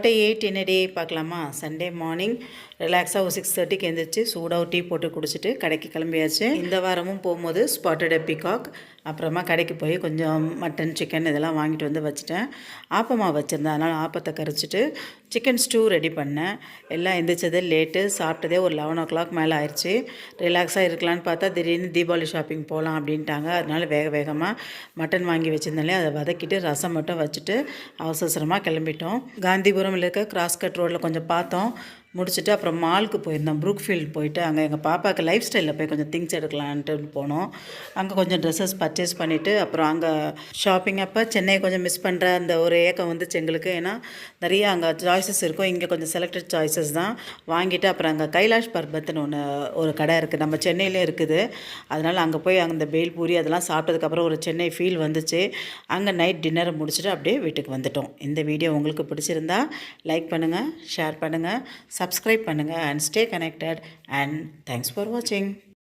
Day 8 in a day பார்க்கலாமா Sunday morning ரிலாக்ஸாக ஒரு 6:30க்கு எழுந்திரிச்சு சூடாக டீ போட்டு குடிச்சிட்டு கடைக்கு கிளம்பியாச்சு. இந்த வாரமும் போகும்போது ஸ்பாட்டட் பீகாக் அப்புறமா கடைக்கு போய் கொஞ்சம் மட்டன் சிக்கன் இதெல்லாம் வாங்கிட்டு வந்து வச்சுட்டேன். ஆப்பமா வச்சுருந்தேன், அதனால் ஆப்பத்தை கரைச்சிட்டு சிக்கன் ஸ்டூ ரெடி பண்ணேன். எல்லாம் எந்திரிச்சதே லேட்டு, சாப்பிட்டதே ஒரு 11 o'clock மேலே ஆயிடுச்சு. ரிலாக்ஸாக இருக்கலான்னு பார்த்தா திடீர்னு தீபாவளி ஷாப்பிங் போகலாம் அப்படின்ட்டாங்க. அதனால் வேகமாக மட்டன் வாங்கி வச்சுருந்தாலே அதை வதக்கிட்டு ரசம் மட்டும் வச்சுட்டு அவசரமாக கிளம்பிட்டோம். காந்திபுரம் இருக்க கிராஸ்கட் ரோட்டில் கொஞ்சம் பார்த்தோம், முடிச்சுட்டு அப்புறம் மாலுக்கு போயிருந்தோம். ப்ரூக்ஃபீல்டு போயிட்டு அங்கே எங்கள் பாப்பாவுக்கு லைஃப் ஸ்டைலில் போய் கொஞ்சம் திங்ஸ் எடுக்கலான்ட்டு போனோம். அங்கே கொஞ்சம் ட்ரெஸ்ஸஸ் பர்ச்சேஸ் பண்ணிவிட்டு அப்புறம் அங்கே ஷாப்பிங் அப்போ சென்னையை கொஞ்சம் மிஸ் பண்ணுற அந்த ஒரு ஏக்கம் வந்துச்சு எங்களுக்கு. ஏன்னா நிறைய அங்கே சாய்ஸஸ் இருக்கும், இங்கே கொஞ்சம் செலக்டட் சாய்ஸஸ் தான் வாங்கிட்டு அப்புறம் அங்கே கைலாஷ் பர்பத்துன்னு ஒரு கடை இருக்குது, நம்ம சென்னையிலே இருக்குது. அதனால் அங்கே போய் அந்த பேல்பூரி அதெல்லாம் சாப்பிட்டதுக்கப்புறம் ஒரு சென்னை ஃபீல் வந்துச்சு. அங்கே நைட் டின்னரை முடிச்சுட்டு அப்படியே வீட்டுக்கு வந்துட்டோம். இந்த வீடியோ உங்களுக்கு பிடிச்சிருந்தா லைக் பண்ணுங்கள், ஷேர் பண்ணுங்கள், subscribe பண்ணுங்கள் and stay connected and thanks for watching.